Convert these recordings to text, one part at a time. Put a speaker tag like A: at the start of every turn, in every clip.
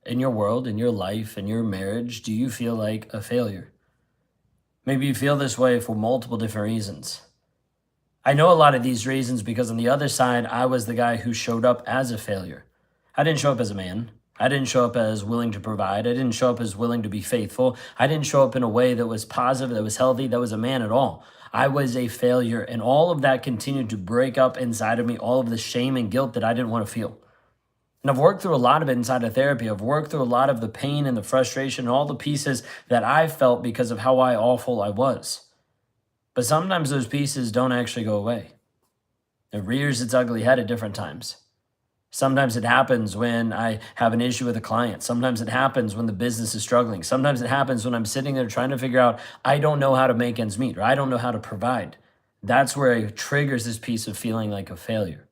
A: in your world, in your life, in your marriage, do you feel like a failure? Maybe you feel this way for multiple different reasons. I know a lot of these reasons because on the other side, I was the guy who showed up as a failure. I didn't show up as a man. I didn't show up as willing to provide. I didn't show up as willing to be faithful. I didn't show up in a way that was positive, that was healthy, that was a man at all. I was a failure, and all of that continued to break up inside of me, all of the shame and guilt that I didn't want to feel. And I've worked through a lot of it inside of therapy. I've worked through a lot of the pain and the frustration and all the pieces that I felt because of how awful I was. But sometimes those pieces don't actually go away. It rears its ugly head at different times. Sometimes it happens when I have an issue with a client. Sometimes it happens when the business is struggling. Sometimes it happens when I'm sitting there trying to figure out, I don't know how to make ends meet, or I don't know how to provide. That's where it triggers this piece of feeling like a failure.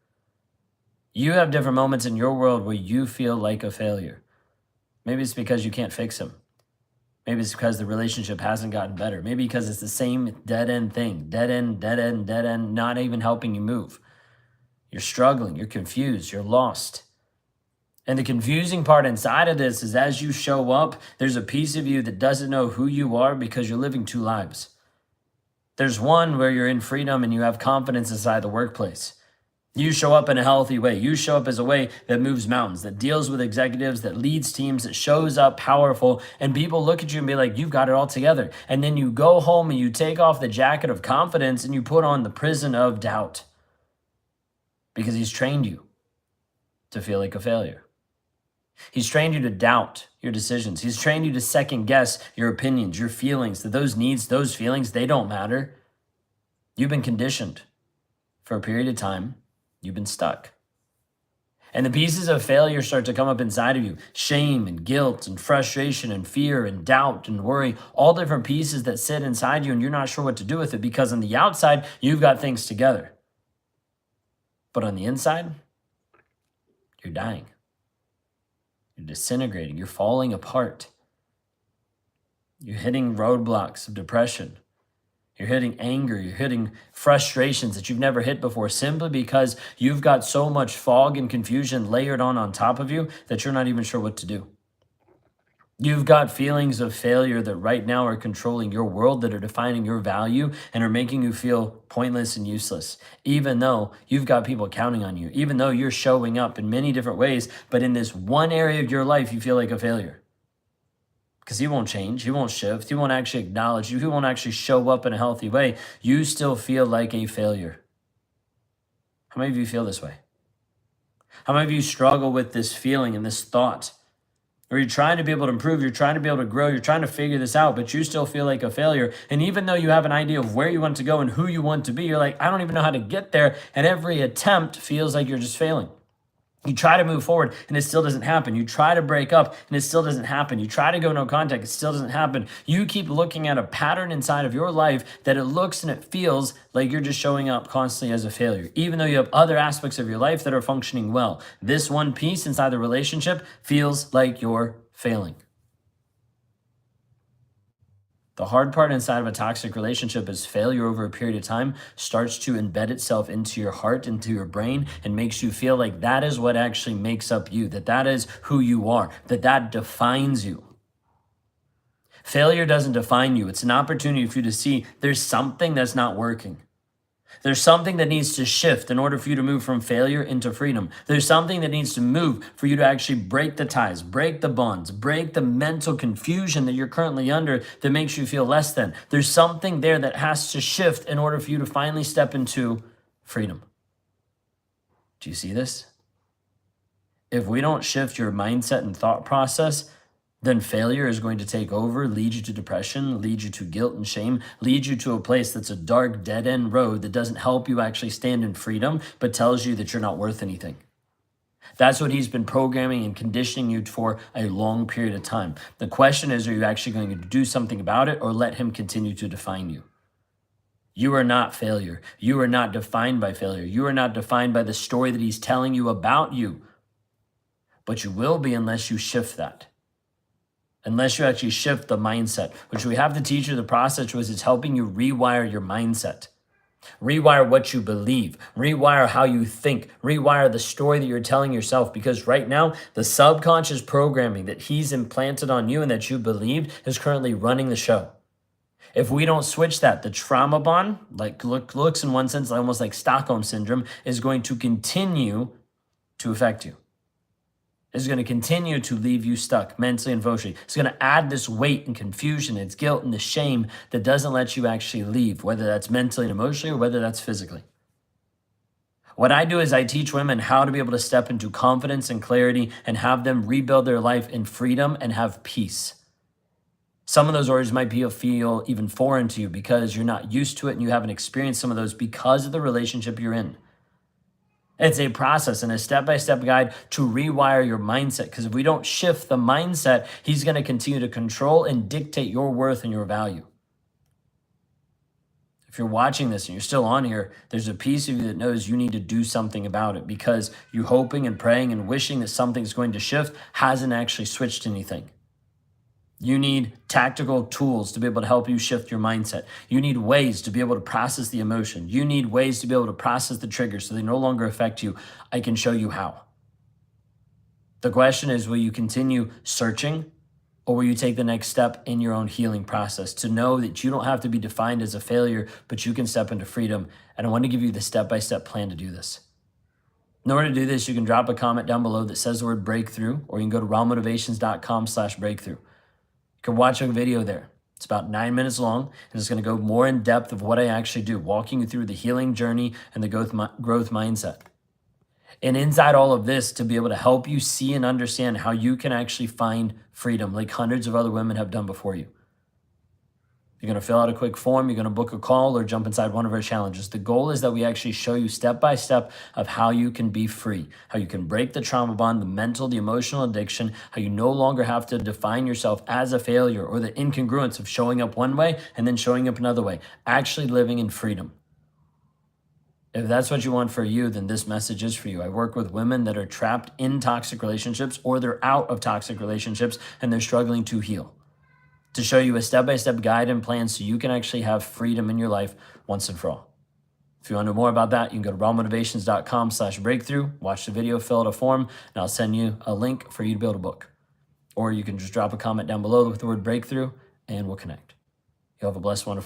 A: You have different moments in your world where you feel like a failure. Maybe it's because you can't fix them. Maybe it's because the relationship hasn't gotten better. Maybe because it's the same dead end thing, dead end, dead end, dead end, not even helping you move. You're struggling, you're confused, you're lost. And the confusing part inside of this is as you show up, there's a piece of you that doesn't know who you are because you're living two lives. There's one where you're in freedom and you have confidence inside the workplace. You show up in a healthy way. You show up as a way that moves mountains, that deals with executives, that leads teams, that shows up powerful, and people look at you and be like, you've got it all together. And then you go home and you take off the jacket of confidence and you put on the prison of doubt because he's trained you to feel like a failure. He's trained you to doubt your decisions. He's trained you to second guess your opinions, your feelings, that those needs, those feelings, they don't matter. You've been conditioned for a period of time. You've been stuck. And the pieces of failure start to come up inside of you. Shame and guilt and frustration and fear and doubt and worry, all different pieces that sit inside you and you're not sure what to do with it because on the outside, you've got things together. But on the inside, you're dying. You're disintegrating. You're falling apart. You're hitting roadblocks of depression. You're hitting anger, you're hitting frustrations that you've never hit before simply because you've got so much fog and confusion layered on top of you that you're not even sure what to do. You've got feelings of failure that right now are controlling your world, that are defining your value and are making you feel pointless and useless, even though you've got people counting on you, even though you're showing up in many different ways, but in this one area of your life, you feel like a failure. Because he won't change, he won't shift, he won't actually acknowledge you, he won't actually show up in a healthy way. You still feel like a failure. How many of you feel this way? How many of you struggle with this feeling and this thought? Or you're trying to be able to improve, you're trying to be able to grow, you're trying to figure this out, but you still feel like a failure. And even though you have an idea of where you want to go and who you want to be, you're like, I don't even know how to get there. And every attempt feels like you're just failing. You try to move forward and it still doesn't happen. You try to break up and it still doesn't happen. You try to go no contact, it still doesn't happen. You keep looking at a pattern inside of your life that it looks and it feels like you're just showing up constantly as a failure, even though you have other aspects of your life that are functioning well. This one piece inside the relationship feels like you're failing. The hard part inside of a toxic relationship is failure over a period of time starts to embed itself into your heart, into your brain, and makes you feel like that is what actually makes up you, that is who you are, that defines you. Failure doesn't define you. It's an opportunity for you to see there's something that's not working. There's something that needs to shift in order for you to move from failure into freedom. There's something that needs to move for you to actually break the ties, break the bonds, break the mental confusion that you're currently under that makes you feel less than. There's something there that has to shift in order for you to finally step into freedom. Do you see this? If we don't shift your mindset and thought process, then failure is going to take over, lead you to depression, lead you to guilt and shame, lead you to a place that's a dark, dead-end road that doesn't help you actually stand in freedom, but tells you that you're not worth anything. That's what he's been programming and conditioning you for a long period of time. The question is, are you actually going to do something about it or let him continue to define you? You are not failure. You are not defined by failure. You are not defined by the story that he's telling you about you. But you will be unless you shift that. Unless you actually shift the mindset, which we have to teach you the process, which is helping you rewire your mindset. Rewire what you believe, rewire how you think, rewire the story that you're telling yourself, because right now, the subconscious programming that he's implanted on you and that you believed is currently running the show. If we don't switch that, the trauma bond, looks in one sense almost like Stockholm Syndrome, is going to continue to affect you. It's going to continue to leave you stuck mentally and emotionally. It's going to add this weight and confusion, it's guilt and the shame that doesn't let you actually leave, whether that's mentally and emotionally or whether that's physically. What I do is I teach women how to be able to step into confidence and clarity and have them rebuild their life in freedom and have peace. Some of those words might feel even foreign to you because you're not used to it and you haven't experienced some of those because of the relationship you're in. It's a process and a step-by-step guide to rewire your mindset, because if we don't shift the mindset, he's going to continue to control and dictate your worth and your value. If you're watching this and you're still on here, there's a piece of you that knows you need to do something about it because you hoping and praying and wishing that something's going to shift hasn't actually switched anything. You need tactical tools to be able to help you shift your mindset. You need ways to be able to process the emotion. You need ways to be able to process the triggers so they no longer affect you. I can show you how. The question is, will you continue searching, or will you take the next step in your own healing process to know that you don't have to be defined as a failure, but you can step into freedom? And I want to give you the step-by-step plan to do this. In order to do this, you can drop a comment down below that says the word breakthrough, or you can go to rawmotivations.com/breakthrough. You can watch a video there. It's about 9 minutes long, and it's going to go more in depth of what I actually do, walking you through the healing journey and the growth mindset. And inside all of this, to be able to help you see and understand how you can actually find freedom like hundreds of other women have done before you. You're going to fill out a quick form, you're going to book a call, or jump inside one of our challenges. The goal is that we actually show you step by step of how you can be free, how you can break the trauma bond, the mental, the emotional addiction, how you no longer have to define yourself as a failure or the incongruence of showing up one way and then showing up another way, actually living in freedom. If that's what you want for you, then this message is for you. I work with women that are trapped in toxic relationships, or they're out of toxic relationships and they're struggling to heal, to show you a step-by-step guide and plan so you can actually have freedom in your life once and for all. If you want to know more about that, you can go to rawmotivations.com/breakthrough, watch the video, fill out a form, and I'll send you a link for you to be able to book. Or you can just drop a comment down below with the word breakthrough and we'll connect. You have a blessed, wonderful